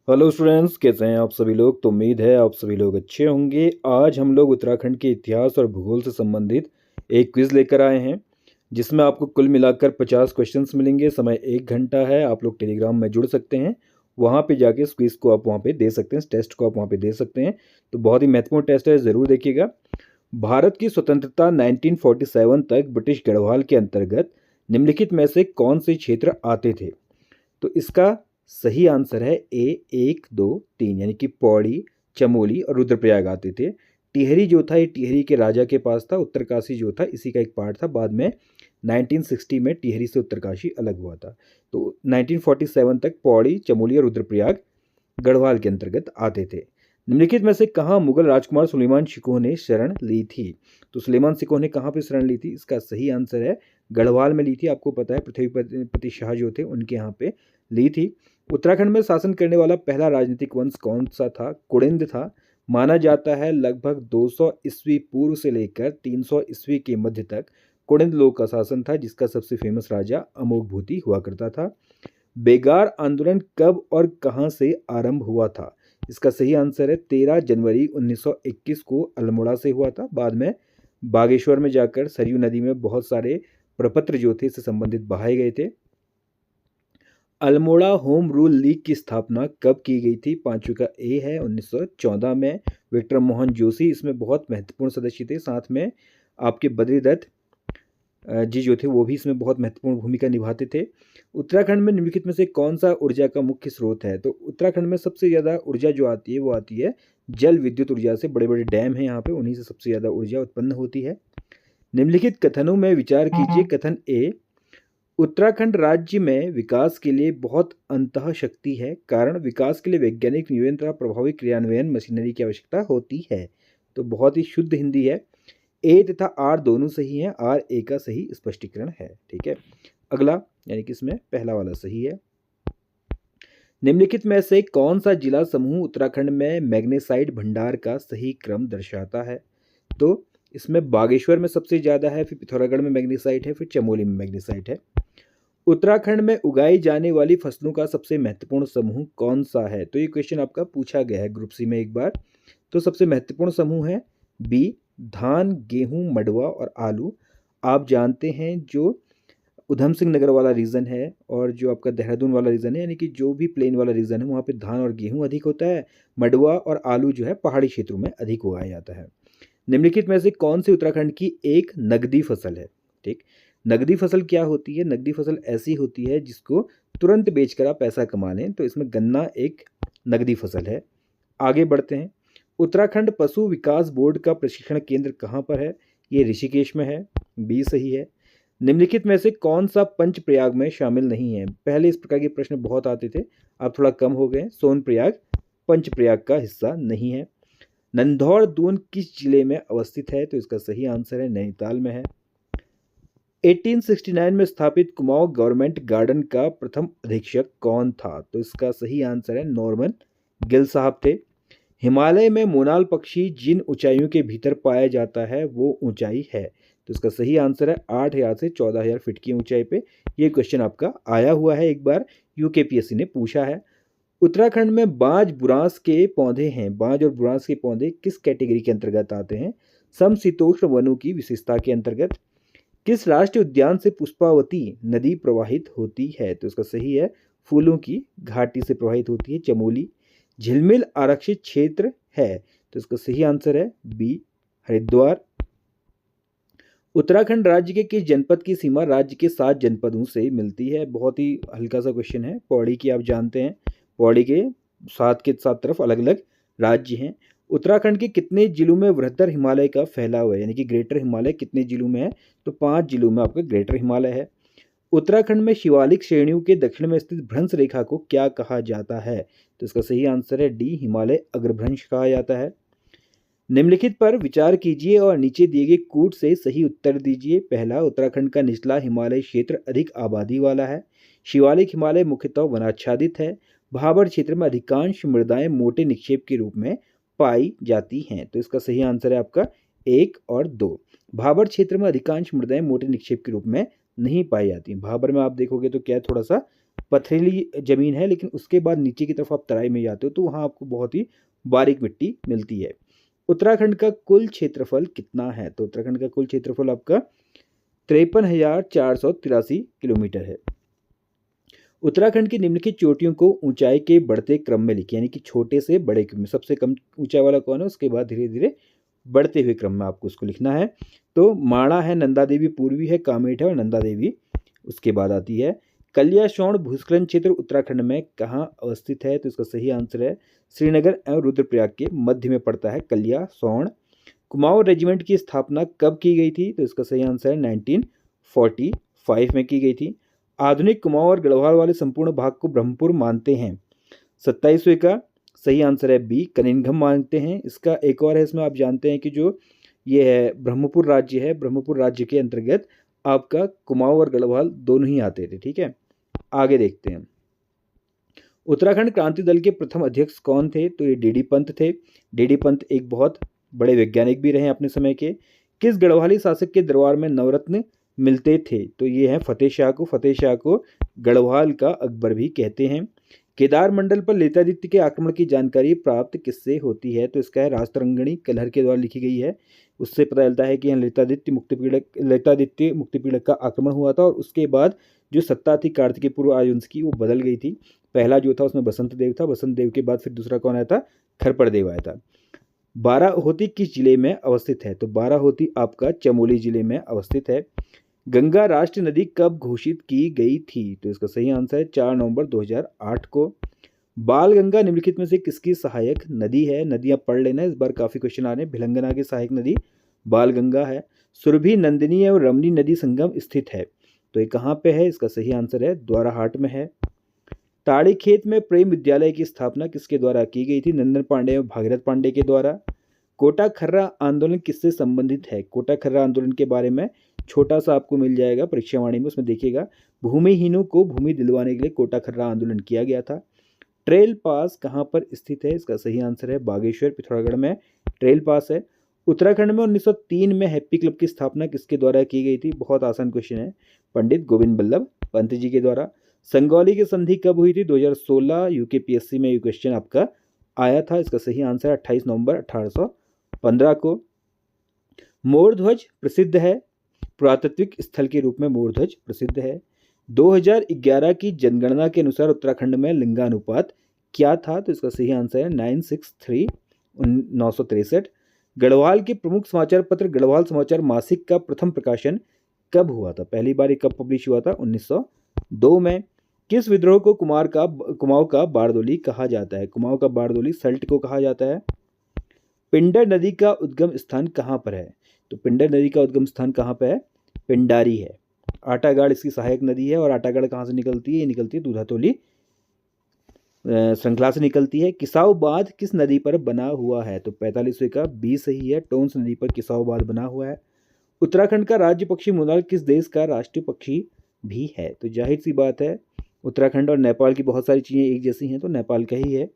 Hello students, कैसे हैं आप सभी लोग। तो उम्मीद है आप सभी लोग अच्छे होंगे। आज हम लोग उत्तराखंड के इतिहास और भूगोल से संबंधित एक क्विज़ लेकर आए हैं, जिसमें आपको कुल मिलाकर 50 क्वेश्चंस मिलेंगे। समय 1 घंटा है। आप लोग टेलीग्राम में जुड़ सकते हैं, वहाँ पे जाके इस क्विज़ को आप वहाँ पे दे सकते हैं, इस टेस्ट को आप वहाँ पे दे सकते हैं। तो बहुत ही महत्वपूर्ण टेस्ट है, ज़रूर देखिएगा। भारत की स्वतंत्रता 1947 तक ब्रिटिश गढ़वाल के अंतर्गत निम्नलिखित में से कौन से क्षेत्र आते थे। तो इसका सही आंसर है ए 1, 2, 3, यानी कि पौड़ी, चमोली और रुद्रप्रयाग आते थे। टिहरी जो था ये टिहरी के राजा के पास था। उत्तरकाशी जो था इसी का एक पार्ट था। बाद में 1960 में टिहरी से उत्तरकाशी अलग हुआ था। तो 1947 तक पौड़ी, चमोली और रुद्रप्रयाग गढ़वाल के अंतर्गत आते थे। निम्नलिखित में से कहाँ मुगल राजकुमार सुलेमान शिकोह ने शरण ली थी। तो सुलेमान शिकोह ने कहाँ पे शरण ली थी, इसका सही आंसर है गढ़वाल में ली थी। आपको पता है पृथ्वीपति शाह जो थे उनके यहाँ पे ली थी। उत्तराखंड में शासन करने वाला पहला राजनीतिक वंश कौन सा था। कुड़िंद था। माना जाता है लगभग 200 ईस्वी पूर्व से लेकर 300 ईस्वी के मध्य तक कुड़िंद लोग का शासन था, जिसका सबसे फेमस राजा अमोघ भूति हुआ करता था। बेगार आंदोलन कब और कहां से आरंभ हुआ था। इसका सही आंसर है 13 जनवरी 1921 को अल्मोड़ा से हुआ था। बाद में बागेश्वर में जाकर सरयू नदी में बहुत सारे प्रपत्र जो थे इससे संबंधित बहाए गए थे। अल्मोड़ा होम रूल लीग की स्थापना कब की गई थी। पांचवी का ए है 1914 में। विक्रम मोहन जोशी इसमें बहुत महत्वपूर्ण सदस्य थे। साथ में आपके बद्रीदत्त जी जो थे वो भी इसमें बहुत महत्वपूर्ण भूमिका निभाते थे। उत्तराखंड में निम्नलिखित में से कौन सा ऊर्जा का मुख्य स्रोत है। तो उत्तराखंड में सबसे ज़्यादा ऊर्जा जो आती है वो आती है जल विद्युत ऊर्जा से। बड़े बड़े डैम हैं यहाँ पे, उन्हीं से सबसे ज़्यादा ऊर्जा उत्पन्न होती है। निम्नलिखित कथनों में विचार कीजिए। कथन ए, उत्तराखंड राज्य में विकास के लिए बहुत अंतः शक्ति है, कारण विकास के लिए वैज्ञानिक नियोजन तथा प्रभावी क्रियान्वयन मशीनरी की आवश्यकता होती है। तो बहुत ही शुद्ध हिंदी है। ए तथा आर दोनों सही हैं। आर ए का सही स्पष्टीकरण है। ठीक है, अगला यानी कि इसमें पहला वाला सही है। निम्नलिखित में से कौन सा जिला समूह उत्तराखंड में मैग्नेसाइट भंडार का सही क्रम दर्शाता है। तो इसमें बागेश्वर में सबसे ज़्यादा है, फिर पिथौरागढ़ में मैग्नेसाइट है, फिर चमोली में मैग्नेसाइट है। उत्तराखंड में उगाई जाने वाली फसलों का सबसे महत्वपूर्ण समूह कौन सा है। तो ये क्वेश्चन आपका पूछा गया है ग्रुप सी में एक बार। तो सबसे महत्वपूर्ण समूह है बी, धान, गेहूं, मडवा और आलू। आप जानते हैं जो उधम सिंह नगर वाला रीजन है और जो आपका देहरादून वाला रीजन है, यानी कि जो भी प्लेन वाला रीजन है, वहाँ पे धान और गेहूं अधिक होता है। मडवा और आलू जो है पहाड़ी क्षेत्रों में अधिक उगाया जाता है। निम्नलिखित में से कौन सी उत्तराखंड की एक नगदी फसल है। ठीक, नगदी फसल क्या होती है। नगदी फसल ऐसी होती है जिसको तुरंत बेचकर आप पैसा कमा लें। तो इसमें गन्ना एक नगदी फसल है। आगे बढ़ते हैं। उत्तराखंड पशु विकास बोर्ड का प्रशिक्षण केंद्र कहाँ पर है। ये ऋषिकेश में है। बी सही है। निम्नलिखित में से कौन सा पंचप्रयाग में शामिल नहीं है। पहले इस प्रकार के प्रश्न बहुत आते थे, अब थोड़ा कम हो गए। सोनप्रयाग पंचप्रयाग का हिस्सा नहीं है। नंधौर दून किस जिले में अवस्थित है। तो इसका सही आंसर है नैनीताल में है। 1869 में स्थापित कुमाऊं गवर्नमेंट गार्डन का प्रथम अधीक्षक कौन था। तो इसका सही आंसर है नॉर्मन गिल साहब थे। हिमालय में मोनाल पक्षी जिन ऊंचाइयों के भीतर पाया जाता है वो ऊंचाई है। तो इसका सही आंसर है 8,000 से 14,000 फीट की ऊंचाई पे। ये क्वेश्चन आपका आया हुआ है, एक बार यूकेपीएससी ने पूछा है। उत्तराखंड में बांज बुरांस के पौधे हैं। बांज और बुरांस के पौधे किस कैटेगरी के अंतर्गत आते हैं। समशीतोष्ण वनों की विशेषता के अंतर्गत। किस राष्ट्रीय उद्यान से पुष्पावती नदी प्रवाहित होती है। तो इसका सही है फूलों की घाटी से प्रवाहित होती है। चमोली। झिलमिल आरक्षित क्षेत्र है। तो इसका सही आंसर है बी, हरिद्वार। उत्तराखंड राज्य के किस जनपद की सीमा राज्य के 7 जनपदों से मिलती है। बहुत ही हल्का सा क्वेश्चन है। पौड़ी की आप जानते हैं, पौड़ी के 7 के 7 तरफ अलग अलग राज्य हैं। उत्तराखंड के कितने जिलों में बृहत्तर हिमालय का फैलाव है, यानी कि ग्रेटर हिमालय कितने जिलों में है। तो 5 जिलों में आपका ग्रेटर हिमालय है। उत्तराखंड में शिवालिक श्रेणियों के दक्षिण में स्थित भ्रंश रेखा को क्या कहा जाता है। तो इसका सही आंसर है डी, हिमालय अग्रभ्रंश कहा जाता है। निम्नलिखित पर विचार कीजिए और नीचे दिए गए कूट से सही उत्तर दीजिए। पहला, उत्तराखंड का निचला हिमालय क्षेत्र अधिक आबादी वाला है। शिवालिक हिमालय मुख्यतः वनाच्छादित है। भाबर क्षेत्र में अधिकांश मृदाएं मोटे निक्षेप के रूप में पाई जाती हैं। तो इसका सही आंसर है आपका 1 और 2। भाबर क्षेत्र में अधिकांश मृदाएं मोटे निक्षेप के रूप में नहीं पाई जाती। भाबर में आप देखोगे तो क्या थोड़ा सा पथरीली ज़मीन है, लेकिन उसके बाद नीचे की तरफ आप तराई में जाते हो तो वहाँ आपको बहुत ही बारीक मिट्टी मिलती है। उत्तराखंड का कुल क्षेत्रफल कितना है? तो उत्तराखंड का कुल क्षेत्रफल आपका 53,483 किलोमीटर है। उत्तराखंड की निम्नलिखित चोटियों को ऊंचाई के बढ़ते क्रम में लिखिए, यानी कि छोटे से बड़े क्रम में। सबसे कम ऊंचाई वाला कौन है, उसके बाद धीरे धीरे बढ़ते हुए क्रम में आपको उसको लिखना है। तो माणा है, नंदा देवी पूर्वी है, कामेट है और नंदा देवी उसके बाद आती है। कलियासोंड भूस्खलन क्षेत्र उत्तराखंड में कहाँ अवस्थित है? तो इसका सही आंसर है श्रीनगर एवं रुद्रप्रयाग के मध्य में पड़ता है कलियासोंड। कुमाऊं रेजिमेंट की स्थापना कब की गई थी? तो इसका सही आंसर है 1945 में की गई थी। आधुनिक कुमाऊं और गढ़वाल वाले संपूर्ण भाग को ब्रह्मपुर मानते हैं। 27वें का सही आंसर है बी, कनिंघम मानते हैं। इसका एक और है, इसमें आप जानते हैं कि जो ये है ब्रह्मपुर राज्य है, ब्रह्मपुर राज्य के अंतर्गत आपका कुमाऊं और गढ़वाल दोनों ही आते थे। ठीक है, आगे देखते हैं। उत्तराखंड क्रांति दल के प्रथम अध्यक्ष कौन थे? तो ये डीडी पंत थे। डीडी पंत एक बहुत बड़े वैज्ञानिक भी रहे अपने समय के। किस गढ़वाली शासक के दरबार में नवरत्न मिलते थे? तो ये है फतेह शाह को। फतेह शाह को गढ़वाल का अकबर भी कहते हैं। केदार मंडल पर ललितादित्य के आक्रमण की जानकारी प्राप्त किससे होती है? तो इसका है राजतरंगिणी कलहर के द्वारा लिखी गई है। उससे पता चलता है कि यहाँ ललितादित्य मुक्तिपीड़क का आक्रमण हुआ था और उसके बाद जो सत्ता थी कार्तिकेय पूर्व आर्यवंश की वो बदल गई थी। पहला जो था उसमें बसंत देव था, बसंत देव के बाद फिर दूसरा कौन आया था? खरपड़ देव आया था। बाराहोती किस जिले में अवस्थित है? तो बाराहोती आपका चमोली जिले में अवस्थित है। गंगा राष्ट्रीय नदी कब घोषित की गई थी? तो इसका सही आंसर है 4 नवंबर 2008 को। बाल गंगा निम्नलिखित में से किसकी सहायक नदी है? नदियां पढ़ लेना, इस बार काफी क्वेश्चन आ रहे हैं। भिलंगना की सहायक नदी बाल गंगा है। सुरभि, नंदिनी एवं रमणी नदी संगम स्थित है, तो ये कहाँ पे है? इसका सही आंसर है द्वाराहाट में है। ताड़ीखेत में प्रेम विद्यालय की स्थापना किसके द्वारा की गई थी? नंदन पांडे और भागीरथ पांडे के द्वारा। कोटा खर्रा आंदोलन किससे संबंधित है? कोटा खर्रा आंदोलन के बारे में छोटा सा आपको मिल जाएगा परीक्षावाणी में, उसमें देखिएगा। भूमिहीनों को भूमि दिलवाने के लिए कोटा खर्रा आंदोलन किया गया था। ट्रेल पास कहाँ पर स्थित है? इसका सही आंसर है बागेश्वर पिथौरागढ़ में ट्रेल पास है। उत्तराखंड में 1903 में हैप्पी क्लब की स्थापना किसके द्वारा की गई थी? बहुत आसान क्वेश्चन है, पंडित गोविंद बल्लभ पंत जी के द्वारा। संगौली की संधि कब हुई थी? 2016 यूकेपीएससी में ये क्वेश्चन आपका आया था। इसका सही आंसर है 28 नवंबर 1815 को। मोर ध्वज प्रसिद्ध है, पुरातात्विक स्थल के रूप में मोर ध्वज प्रसिद्ध है। 2011 की जनगणना के अनुसार उत्तराखंड में लिंगानुपात क्या था? तो इसका सही आंसर है 963 963। गढ़वाल के प्रमुख समाचार पत्र गढ़वाल समाचार मासिक का प्रथम प्रकाशन कब हुआ था? पहली बार कब पब्लिश हुआ था? 1902 में। किस विद्रोह को कुमाऊं का बारदोली कहा जाता है? कुमाऊं का बारदोली सल्ट को कहा जाता है। पिंडर नदी का उद्गम स्थान कहाँ पर है? तो पिंडर नदी का उद्गम स्थान कहाँ पर है? पिंडारी है। आटागढ़ इसकी सहायक नदी है और आटागढ़ कहाँ से निकलती है? ये निकलती है दूधातोली श्रृंखला से निकलती है। किसाऊ बांध किस नदी पर बना हुआ है? तो 45वें का बी सही है, टोंस नदी पर किसाऊ बांध बना हुआ है। उत्तराखंड का राज्य पक्षी मोनाल किस देश का राष्ट्रीय पक्षी भी है? तो जाहिर सी बात है उत्तराखंड और नेपाल की बहुत सारी चीज़ें एक जैसी हैं, तो नेपाल का ही है।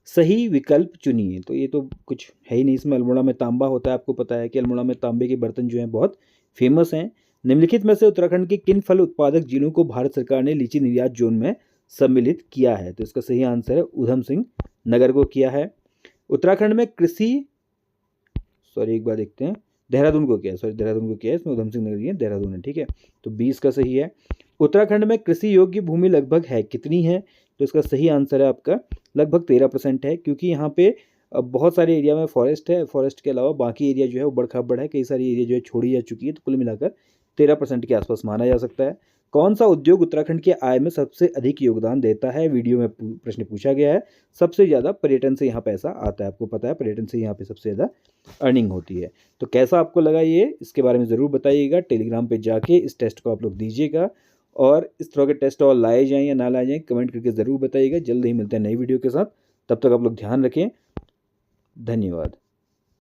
सही विकल्प चुनिए। तो ये तो कुछ है ही नहीं इसमें। अल्मोड़ा में तांबा होता है, आपको पता है कि अल्मोड़ा में तांबे के बर्तन जो हैं बहुत फेमस हैं। निम्नलिखित में से उत्तराखंड के किन फल उत्पादक जिलों को भारत सरकार ने लीची निर्यात जोन में सम्मिलित किया है? तो इसका सही आंसर है उधम सिंह नगर को किया है। उत्तराखंड में कृषि एक बार देखते हैं, देहरादून को किया है, देहरादून को किया है, इसमें उधम सिंह नगर है, देहरादून है। ठीक है, तो 20 का सही है। उत्तराखंड में कृषि योग्य भूमि लगभग है, कितनी है? तो इसका सही आंसर है आपका लगभग 13% है, क्योंकि यहाँ पे बहुत सारे एरिया में फॉरेस्ट है, फॉरेस्ट के अलावा बाकी एरिया जो है वो बड़खाबड़ है, कई सारी एरिया जो है छोड़ी जा चुकी है, तो कुल मिलाकर 13% के आसपास माना जा सकता है। कौन सा उद्योग उत्तराखंड की आय में सबसे अधिक योगदान देता है? वीडियो में प्रश्न पूछा गया है। सबसे ज़्यादा पर्यटन से यहाँ पैसा आता है, आपको पता है पर्यटन से यहाँ पे सबसे ज़्यादा अर्निंग होती है। तो कैसा आपको लगा ये, इसके बारे में ज़रूर बताइएगा। टेलीग्राम पे जाके इस टेस्ट को आप लोग दीजिएगा और इस तरह के टेस्ट और लाए जाएँ या ना लाए जाएँ कमेंट करके ज़रूर बताइएगा। जल्द ही मिलते हैं नई वीडियो के साथ, तब तक आप लोग ध्यान रखें। धन्यवाद।